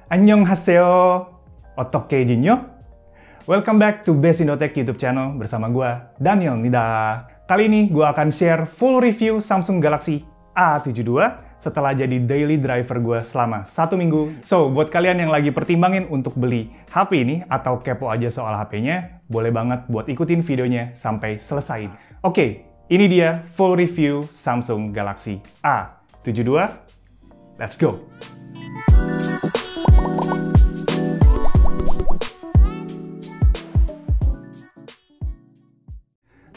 Annyeonghaseyo, Otoke Jinyo. Welcome back to Best Indotech YouTube channel bersama gue, Daniel Nida. Kali ini gue akan share full review Samsung Galaxy A72 setelah jadi daily driver gue selama 1 minggu. So, buat kalian yang lagi pertimbangin untuk beli HP ini atau kepo aja soal HP-nya, boleh banget buat ikutin videonya sampai selesai. Oke, ini dia full review Samsung Galaxy A72. Let's go!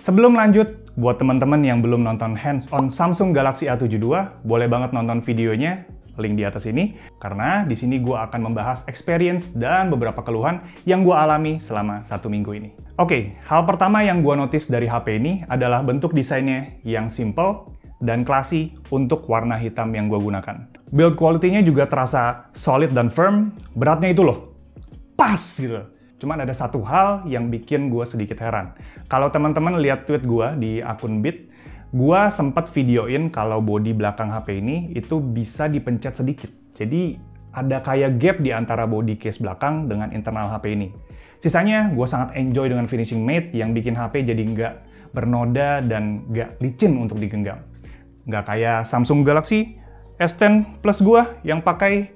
Sebelum lanjut, buat teman-teman yang belum nonton hands-on Samsung Galaxy A72, boleh banget nonton videonya, link di atas ini, karena di sini gue akan membahas experience dan beberapa keluhan yang gue alami selama 1 minggu ini. Oke, hal pertama yang gue notice dari HP ini adalah bentuk desainnya yang simple dan classy untuk warna hitam yang gue gunakan. Build quality-nya juga terasa solid dan firm, beratnya itu loh, pas gitu. Cuman ada satu hal yang bikin gue sedikit heran. Kalau teman-teman lihat tweet gue di akun Bit, gue sempat videoin kalau bodi belakang HP ini itu bisa dipencet sedikit. Jadi ada kayak gap di antara bodi case belakang dengan internal HP ini. Sisanya gue sangat enjoy dengan finishing matte yang bikin HP jadi nggak bernoda dan nggak licin untuk digenggam. Nggak kayak Samsung Galaxy S10 Plus gue yang pakai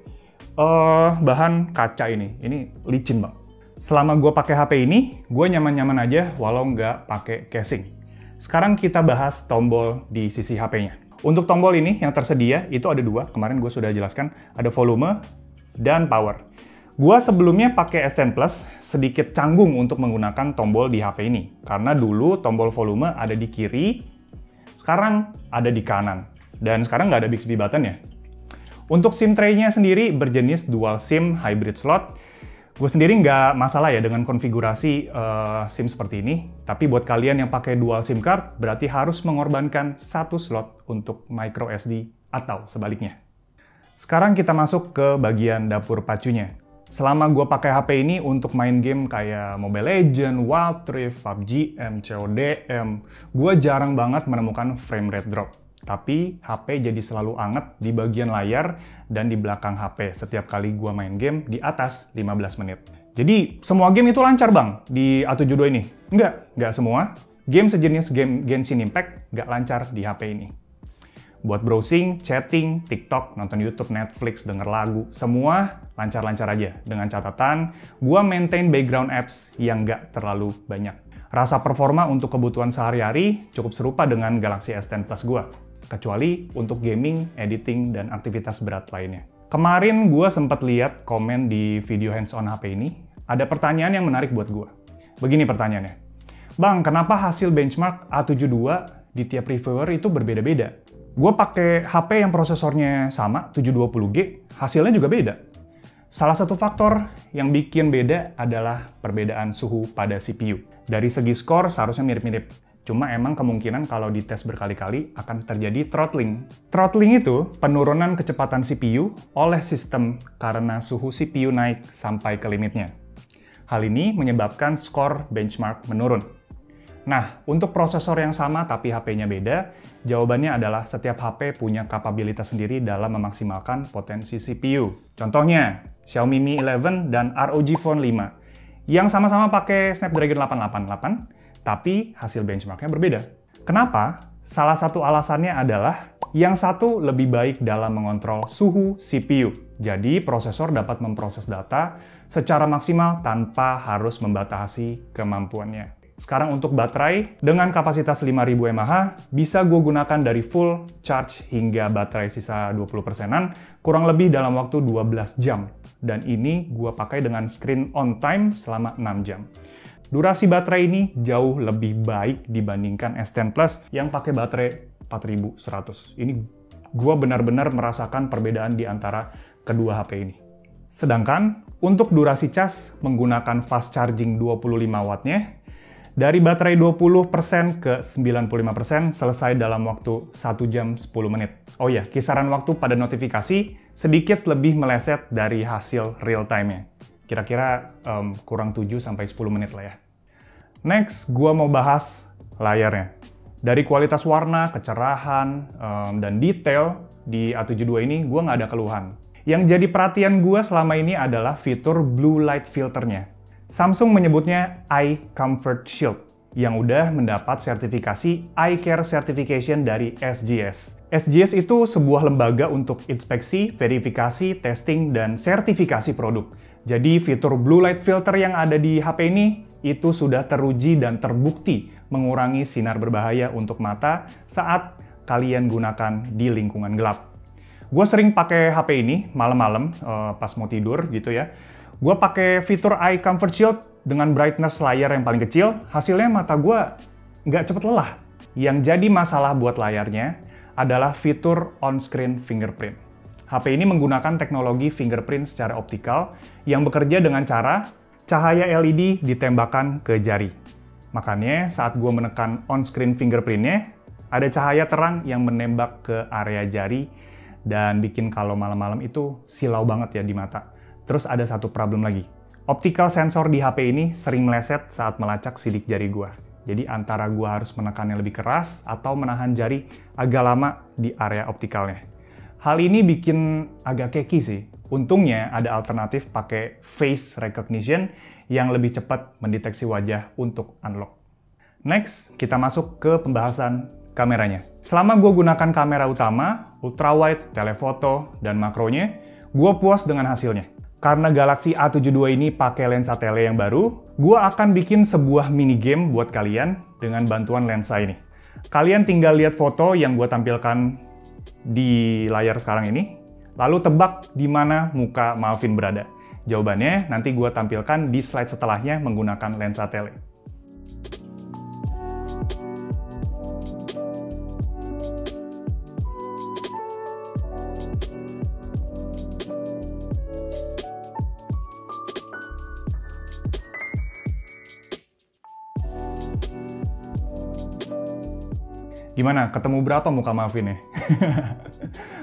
bahan kaca ini. Ini licin banget. Selama gue pakai HP ini, gue nyaman-nyaman aja walau nggak pakai casing. Sekarang kita bahas tombol di sisi HP-nya. Untuk tombol ini yang tersedia itu ada 2, kemarin gue sudah jelaskan, ada volume dan power. Gue sebelumnya pakai S10 Plus sedikit canggung untuk menggunakan tombol di HP ini, karena dulu tombol volume ada di kiri, sekarang ada di kanan, dan sekarang nggak ada Bixby button ya. Untuk SIM tray-nya sendiri berjenis dual SIM hybrid slot. Gue sendiri nggak masalah ya dengan konfigurasi SIM seperti ini, tapi buat kalian yang pakai dual SIM card, berarti harus mengorbankan 1 slot untuk micro SD atau sebaliknya. Sekarang kita masuk ke bagian dapur pacunya. Selama gue pakai HP ini untuk main game kayak Mobile Legends, Wild Rift, PUBG, CODM, gue jarang banget menemukan frame rate drop. Tapi HP jadi selalu anget di bagian layar dan di belakang HP setiap kali gua main game di atas 15 menit. Jadi semua game itu lancar bang di A72 ini? Nggak semua. Game sejenis game Genshin Impact nggak lancar di HP ini. Buat browsing, chatting, TikTok, nonton YouTube, Netflix, denger lagu, semua lancar-lancar aja. Dengan catatan, gua maintain background apps yang nggak terlalu banyak. Rasa performa untuk kebutuhan sehari-hari cukup serupa dengan Galaxy S10 Plus gua. Kecuali untuk gaming, editing, dan aktivitas berat lainnya. Kemarin gue sempat lihat komen di video hands-on HP ini, ada pertanyaan yang menarik buat gue. Begini pertanyaannya, Bang, kenapa hasil benchmark A72 di tiap reviewer itu berbeda-beda? Gue pakai HP yang prosesornya sama, 720G, hasilnya juga beda. Salah satu faktor yang bikin beda adalah perbedaan suhu pada CPU. Dari segi skor seharusnya mirip-mirip. Cuma emang kemungkinan kalau dites berkali-kali akan terjadi throttling. Throttling itu penurunan kecepatan CPU oleh sistem karena suhu CPU naik sampai ke limitnya. Hal ini menyebabkan skor benchmark menurun. Nah, untuk prosesor yang sama tapi HP-nya beda, jawabannya adalah setiap HP punya kapabilitas sendiri dalam memaksimalkan potensi CPU. Contohnya, Xiaomi Mi 11 dan ROG Phone 5, yang sama-sama pakai Snapdragon 888, tapi hasil benchmarknya berbeda. Kenapa? Salah satu alasannya adalah yang satu lebih baik dalam mengontrol suhu CPU. Jadi prosesor dapat memproses data secara maksimal tanpa harus membatasi kemampuannya. Sekarang untuk baterai, dengan kapasitas 5000 mAh, bisa gue gunakan dari full charge hingga baterai sisa 20%-an, kurang lebih dalam waktu 12 jam. Dan ini gue pakai dengan screen on time selama 6 jam. Durasi baterai ini jauh lebih baik dibandingkan S10 Plus yang pakai baterai 4100. Ini gue benar-benar merasakan perbedaan di antara kedua HP ini. Sedangkan untuk durasi cas menggunakan fast charging 25 wattnya, dari baterai 20% ke 95% selesai dalam waktu 1 jam 10 menit. Oh ya, kisaran waktu pada notifikasi sedikit lebih meleset dari hasil real time-nya. Kira-kira kurang 7-10 menit lah ya. Next, gua mau bahas layarnya. Dari kualitas warna, kecerahan, dan detail di A72 ini, gua nggak ada keluhan. Yang jadi perhatian gue selama ini adalah fitur blue light filternya. Samsung menyebutnya Eye Comfort Shield, yang udah mendapat sertifikasi Eye Care Certification dari SGS. SGS itu sebuah lembaga untuk inspeksi, verifikasi, testing, dan sertifikasi produk. Jadi fitur blue light filter yang ada di HP ini itu sudah teruji dan terbukti mengurangi sinar berbahaya untuk mata saat kalian gunakan di lingkungan gelap. Gue sering pakai HP ini malam-malam pas mau tidur gitu ya. Gue pakai fitur Eye Comfort Shield dengan brightness layar yang paling kecil, hasilnya mata gue nggak cepet lelah. Yang jadi masalah buat layarnya adalah fitur on-screen fingerprint. HP ini menggunakan teknologi fingerprint secara optikal yang bekerja dengan cara cahaya LED ditembakkan ke jari. Makanya saat gue menekan on-screen fingerprintnya, ada cahaya terang yang menembak ke area jari dan bikin kalau malam-malam itu silau banget ya di mata. Terus ada satu problem lagi. Optical sensor di HP ini sering meleset saat melacak sidik jari gue. Jadi antara gue harus menekannya lebih keras atau menahan jari agak lama di area optikalnya. Hal ini bikin agak keki sih. Untungnya ada alternatif pakai face recognition yang lebih cepat mendeteksi wajah untuk unlock. Next, kita masuk ke pembahasan kameranya. Selama gue gunakan kamera utama, ultrawide, telefoto, dan makronya, gue puas dengan hasilnya. Karena Galaxy A72 ini pakai lensa tele yang baru, gue akan bikin sebuah mini game buat kalian dengan bantuan lensa ini. Kalian tinggal lihat foto yang gue tampilkan di layar sekarang ini, lalu tebak di mana muka Malvin berada. Jawabannya nanti gue tampilkan di slide setelahnya menggunakan lensa tele. Gimana? Ketemu berapa muka Malvin ya?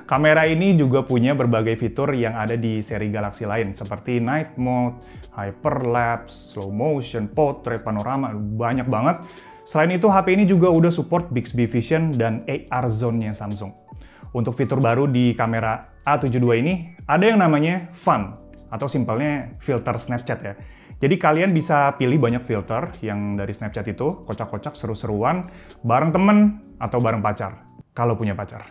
Kamera ini juga punya berbagai fitur yang ada di seri Galaxy lain, seperti Night Mode, Hyperlapse, Slow Motion, Portrait, Panorama, banyak banget. Selain itu, HP ini juga udah support Bixby Vision dan AR Zone-nya Samsung. Untuk fitur baru di kamera A72 ini, ada yang namanya Fun, atau simpelnya filter Snapchat ya. Jadi kalian bisa pilih banyak filter yang dari Snapchat itu, kocak-kocak, seru-seruan, bareng temen atau bareng pacar, kalau punya pacar.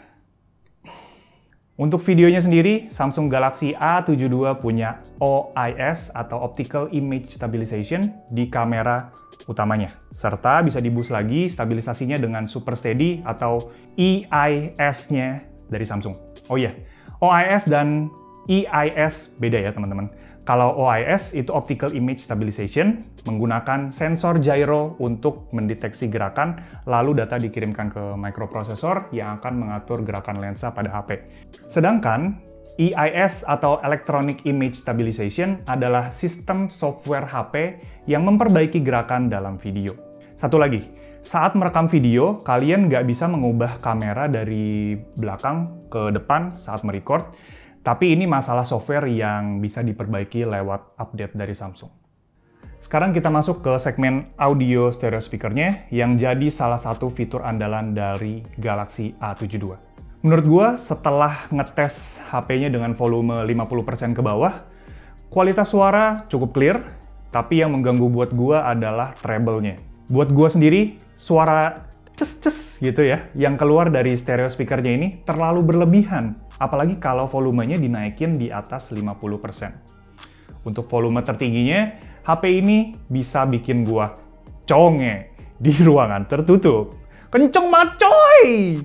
Untuk videonya sendiri, Samsung Galaxy A72 punya OIS atau Optical Image Stabilization di kamera utamanya, serta bisa di-boost lagi stabilisasinya dengan Super Steady atau EIS-nya dari Samsung. Oh iya, OIS dan EIS beda ya teman-teman. Kalau OIS itu Optical Image Stabilization, menggunakan sensor gyro untuk mendeteksi gerakan, lalu data dikirimkan ke microprosesor yang akan mengatur gerakan lensa pada HP. Sedangkan EIS atau Electronic Image Stabilization adalah sistem software HP yang memperbaiki gerakan dalam video. Satu lagi, saat merekam video, kalian nggak bisa mengubah kamera dari belakang ke depan saat merecord, tapi ini masalah software yang bisa diperbaiki lewat update dari Samsung. Sekarang kita masuk ke segmen audio stereo speaker-nya yang jadi salah satu fitur andalan dari Galaxy A72. Menurut gue, setelah ngetes HP-nya dengan volume 50% ke bawah, kualitas suara cukup clear, tapi yang mengganggu buat gue adalah treble-nya. Buat gue sendiri, suara ces-ces gitu ya, yang keluar dari stereo speaker-nya ini terlalu berlebihan. Apalagi kalau volumenya dinaikin di atas 50%. Untuk volume tertingginya, HP ini bisa bikin gua conge di ruangan tertutup. Kenceng banget coy!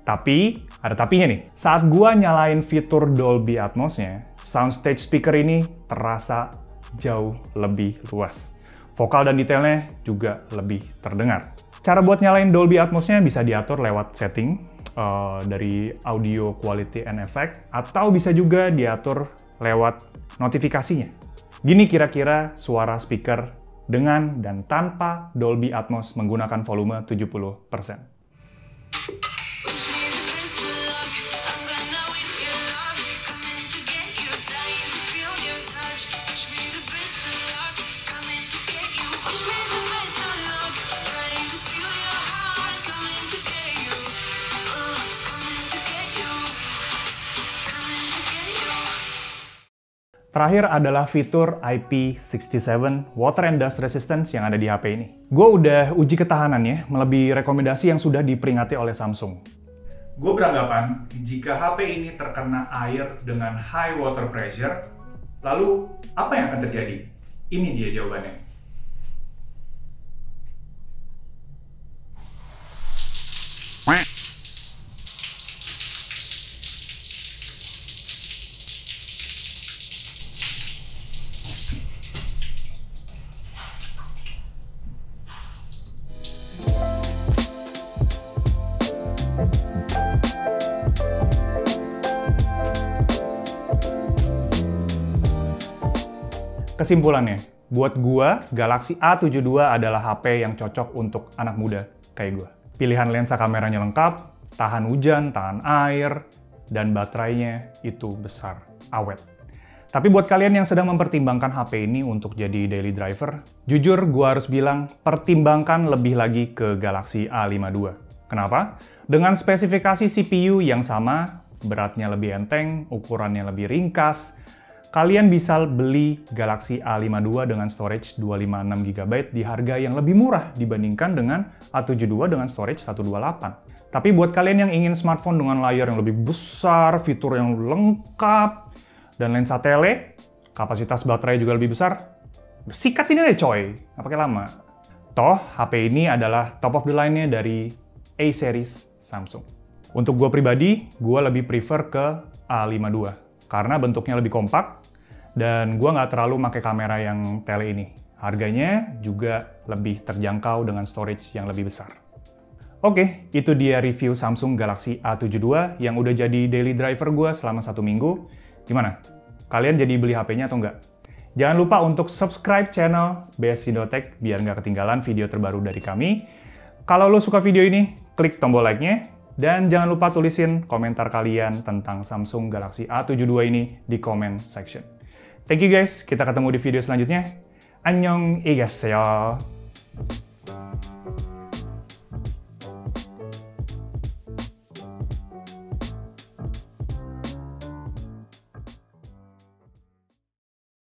Tapi, ada tapinya nih. Saat gua nyalain fitur Dolby Atmos-nya, soundstage speaker ini terasa jauh lebih luas. Vokal dan detailnya juga lebih terdengar. Cara buat nyalain Dolby Atmos-nya bisa diatur lewat setting, dari audio quality and effect, atau bisa juga diatur lewat notifikasinya. Gini kira-kira suara speaker dengan dan tanpa Dolby Atmos menggunakan volume 70%. Terakhir adalah fitur IP67 Water and Dust Resistance yang ada di HP ini. Gue udah uji ketahanannya melebihi rekomendasi yang sudah diperingati oleh Samsung. Gue beranggapan jika HP ini terkena air dengan high water pressure, lalu apa yang akan terjadi? Ini dia jawabannya. Kesimpulannya, buat gua, Galaxy A72 adalah HP yang cocok untuk anak muda kayak gua. Pilihan lensa kameranya lengkap, tahan hujan, tahan air, dan baterainya itu besar, awet. Tapi buat kalian yang sedang mempertimbangkan HP ini untuk jadi daily driver, jujur gua harus bilang, pertimbangkan lebih lagi ke Galaxy A52. Kenapa? Dengan spesifikasi CPU yang sama, beratnya lebih enteng, ukurannya lebih ringkas, kalian bisa beli Galaxy A52 dengan storage 256GB di harga yang lebih murah dibandingkan dengan A72 dengan storage 128. Tapi buat kalian yang ingin smartphone dengan layar yang lebih besar, fitur yang lengkap, dan lensa tele, kapasitas baterai juga lebih besar, sikat ini deh coy, nggak pakai lama. Toh, HP ini adalah top of the line-nya dari A-series Samsung. Untuk gue pribadi, gue lebih prefer ke A52, karena bentuknya lebih kompak, dan gue nggak terlalu pakai kamera yang tele ini. Harganya juga lebih terjangkau dengan storage yang lebih besar. Oke, itu dia review Samsung Galaxy A72 yang udah jadi daily driver gue selama 1 minggu. Gimana? Kalian jadi beli HP-nya atau nggak? Jangan lupa untuk subscribe channel BS Indotech biar nggak ketinggalan video terbaru dari kami. Kalau lo suka video ini, klik tombol like-nya. Dan jangan lupa tulisin komentar kalian tentang Samsung Galaxy A72 ini di comment section. Thank you guys, kita ketemu di video selanjutnya. Annyeong, igaseo.